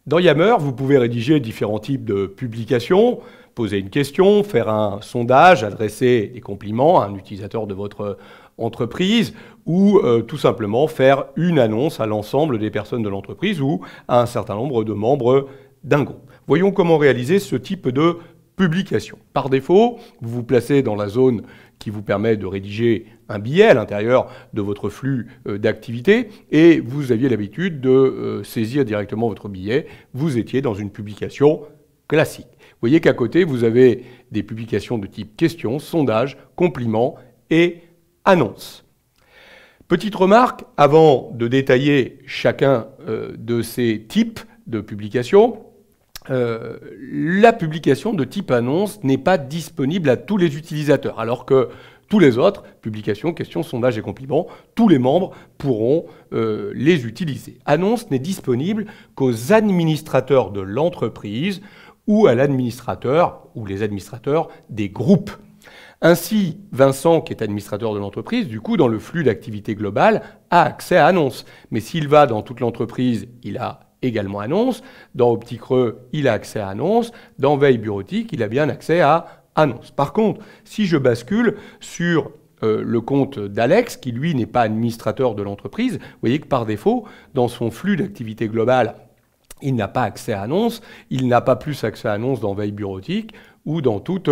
Dans Yammer, vous pouvez rédiger différents types de publications, poser une question, faire un sondage, adresser des compliments à un utilisateur de votre entreprise ou tout simplement faire une annonce à l'ensemble des personnes de l'entreprise ou à un certain nombre de membres d'un groupe. Voyons comment réaliser ce type de publication. Par défaut, vous vous placez dans la zone qui vous permet de rédiger un billet à l'intérieur de votre flux d'activité et vous aviez l'habitude de saisir directement votre billet. Vous étiez dans une publication classique. Vous voyez qu'à côté, vous avez des publications de type questions, sondages, compliments et annonces. Petite remarque, avant de détailler chacun de ces types de publications, la publication de type annonce n'est pas disponible à tous les utilisateurs, alors que tous les autres, publications, questions, sondages et compliments, tous les membres pourront les utiliser. Annonce n'est disponible qu'aux administrateurs de l'entreprise ou à l'administrateur ou les administrateurs des groupes. Ainsi, Vincent, qui est administrateur de l'entreprise, du coup, dans le flux d'activité global, a accès à Annonce. Mais s'il va dans toute l'entreprise, il a également Annonce. Dans OptiCreux, il a accès à Annonce. Dans Veille Bureautique, il a bien accès à Annonce. Par contre, si je bascule sur le compte d'Alex, qui lui n'est pas administrateur de l'entreprise, vous voyez que par défaut, dans son flux d'activité globale, il n'a pas accès à Annonce. Il n'a pas plus accès à Annonce dans Veille Bureautique ou dans toute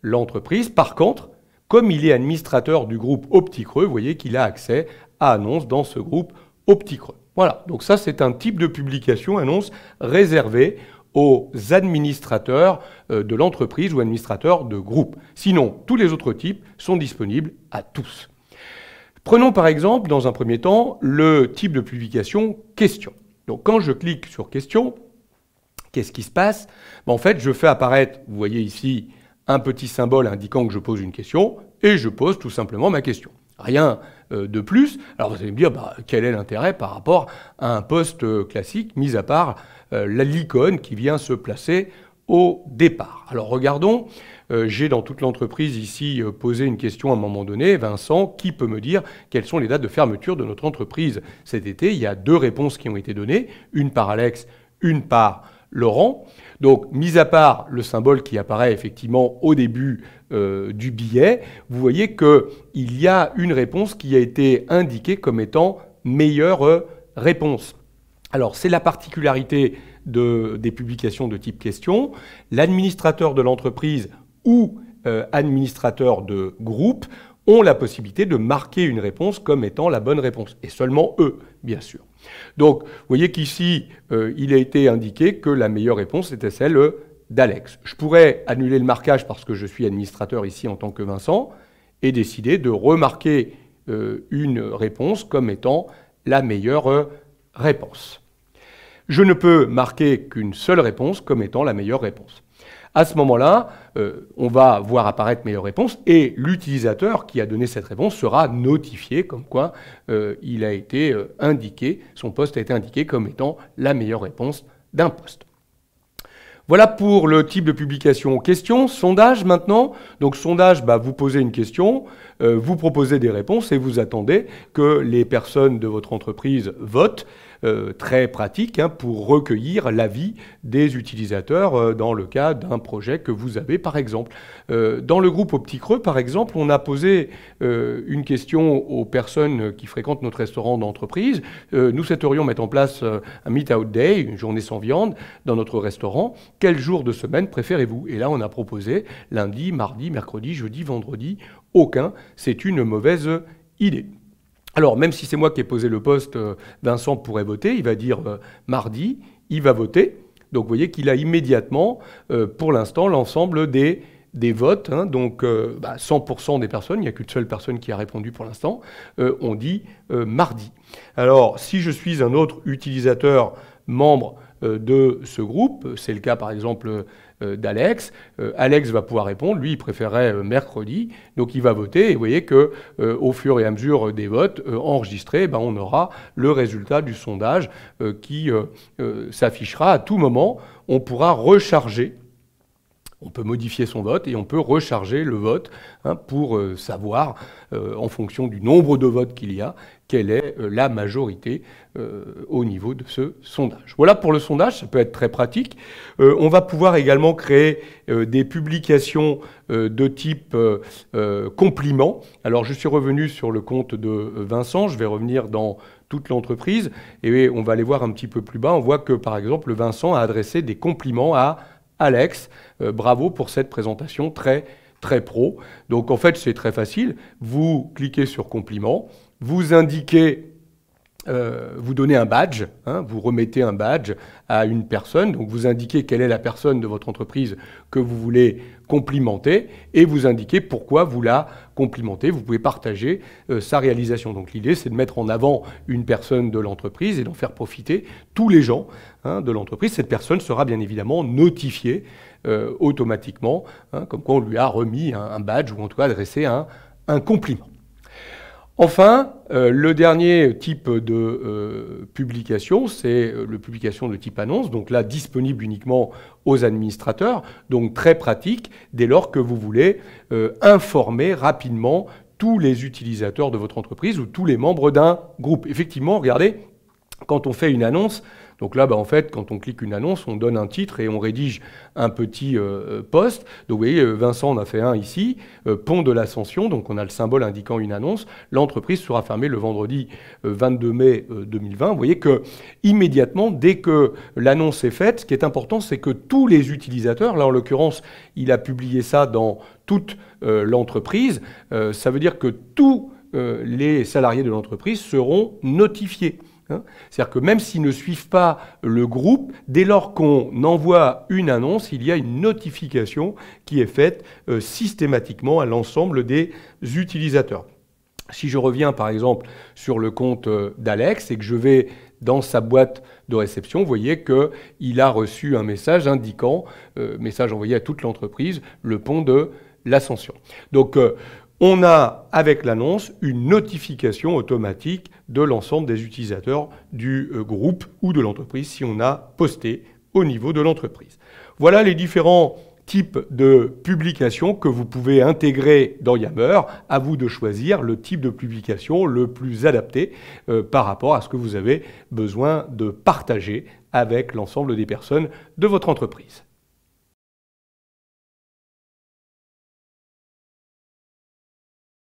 l'entreprise. Par contre, comme il est administrateur du groupe OptiCreux, vous voyez qu'il a accès à Annonce dans ce groupe OptiCreux. Voilà, donc ça c'est un type de publication annonce réservé aux administrateurs de l'entreprise ou administrateurs de groupe. Sinon, tous les autres types sont disponibles à tous. Prenons par exemple, dans un premier temps, le type de publication question. Donc quand je clique sur question, qu'est-ce qui se passe? En fait, je fais apparaître, vous voyez ici, un petit symbole indiquant que je pose une question, et je pose tout simplement ma question. Rien de plus. Alors vous allez me dire, quel est l'intérêt par rapport à un poste classique, mis à part l'icône qui vient se placer au départ. Alors regardons, j'ai dans toute l'entreprise ici posé une question à un moment donné. Vincent, qui peut me dire quelles sont les dates de fermeture de notre entreprise cet été? Il y a deux réponses qui ont été données, une par Alex, une par Laurent. Donc, mis à part le symbole qui apparaît effectivement au début du billet, vous voyez qu'il y a une réponse qui a été indiquée comme étant meilleure réponse. Alors, c'est la particularité des publications de type question. L'administrateur de l'entreprise ou administrateur de groupe ont la possibilité de marquer une réponse comme étant la bonne réponse. Et seulement eux, bien sûr. Donc, vous voyez qu'ici, il a été indiqué que la meilleure réponse était celle d'Alex. Je pourrais annuler le marquage parce que je suis administrateur ici en tant que Vincent et décider de remarquer une réponse comme étant la meilleure réponse. Je ne peux marquer qu'une seule réponse comme étant la meilleure réponse. À ce moment-là, on va voir apparaître meilleure réponse et l'utilisateur qui a donné cette réponse sera notifié comme quoi il a été indiqué, son poste a été indiqué comme étant la meilleure réponse d'un poste. Voilà pour le type de publication. Question, sondage maintenant. Donc sondage, vous posez une question, vous proposez des réponses et vous attendez que les personnes de votre entreprise votent. Très pratique pour recueillir l'avis des utilisateurs dans le cas d'un projet que vous avez par exemple. Dans le groupe OptiCreux par exemple, on a posé une question aux personnes qui fréquentent notre restaurant d'entreprise. Nous souhaiterions mettre en place un Meet-out Day, une journée sans viande dans notre restaurant. Quel jour de semaine préférez-vous? Et là on a proposé lundi, mardi, mercredi, jeudi, vendredi. Aucun, c'est une mauvaise idée. Alors, même si c'est moi qui ai posé le poste, Vincent pourrait voter, il va dire mardi, il va voter. Donc, vous voyez qu'il a immédiatement, pour l'instant, l'ensemble des votes. Donc, 100% des personnes, il n'y a qu'une seule personne qui a répondu pour l'instant, on dit mardi. Alors, si je suis un autre utilisateur membre de ce groupe, c'est le cas par exemple d'Alex. Alex va pouvoir répondre, lui il préférait mercredi, donc il va voter et vous voyez que au fur et à mesure des votes enregistrés, on aura le résultat du sondage qui s'affichera à tout moment. On pourra recharger On peut modifier son vote et on peut recharger le vote pour savoir, en fonction du nombre de votes qu'il y a, quelle est la majorité au niveau de ce sondage. Voilà pour le sondage, ça peut être très pratique. On va pouvoir également créer des publications de type compliment. Alors je suis revenu sur le compte de Vincent, je vais revenir dans toute l'entreprise et on va aller voir un petit peu plus bas. On voit que par exemple Vincent a adressé des compliments à Alex. Bravo pour cette présentation très pro. Donc en fait c'est très facile, vous cliquez sur compliment, vous indiquez, vous donnez un badge, vous remettez un badge à une personne, donc vous indiquez quelle est la personne de votre entreprise que vous voulez complimenter et vous indiquez pourquoi vous la complimentez. Vous pouvez partager sa réalisation. Donc l'idée, c'est de mettre en avant une personne de l'entreprise et d'en faire profiter tous les gens de l'entreprise. Cette personne sera bien évidemment notifiée automatiquement, comme quoi on lui a remis un badge ou en tout cas adressé un compliment. Enfin, le dernier type de publication, c'est la publication de type annonce, donc là disponible uniquement aux administrateurs, donc très pratique dès lors que vous voulez informer rapidement tous les utilisateurs de votre entreprise ou tous les membres d'un groupe. Effectivement, regardez, quand on fait une annonce, donc là, en fait, quand on clique une annonce, on donne un titre et on rédige un petit post. Donc vous voyez, Vincent en a fait un ici, Pont de l'Ascension, donc on a le symbole indiquant une annonce. L'entreprise sera fermée le vendredi 22 mai 2020. Vous voyez que immédiatement, dès que l'annonce est faite, ce qui est important, c'est que tous les utilisateurs, là en l'occurrence, il a publié ça dans toute l'entreprise, ça veut dire que tous les salariés de l'entreprise seront notifiés. C'est-à-dire que même s'ils ne suivent pas le groupe, dès lors qu'on envoie une annonce, il y a une notification qui est faite systématiquement à l'ensemble des utilisateurs. Si je reviens par exemple sur le compte d'Alex et que je vais dans sa boîte de réception, vous voyez qu'il a reçu un message indiquant, message envoyé à toute l'entreprise, le pont de l'Ascension. Donc, on a, avec l'annonce, une notification automatique de l'ensemble des utilisateurs du groupe ou de l'entreprise si on a posté au niveau de l'entreprise. Voilà les différents types de publications que vous pouvez intégrer dans Yammer. À vous de choisir le type de publication le plus adapté par rapport à ce que vous avez besoin de partager avec l'ensemble des personnes de votre entreprise.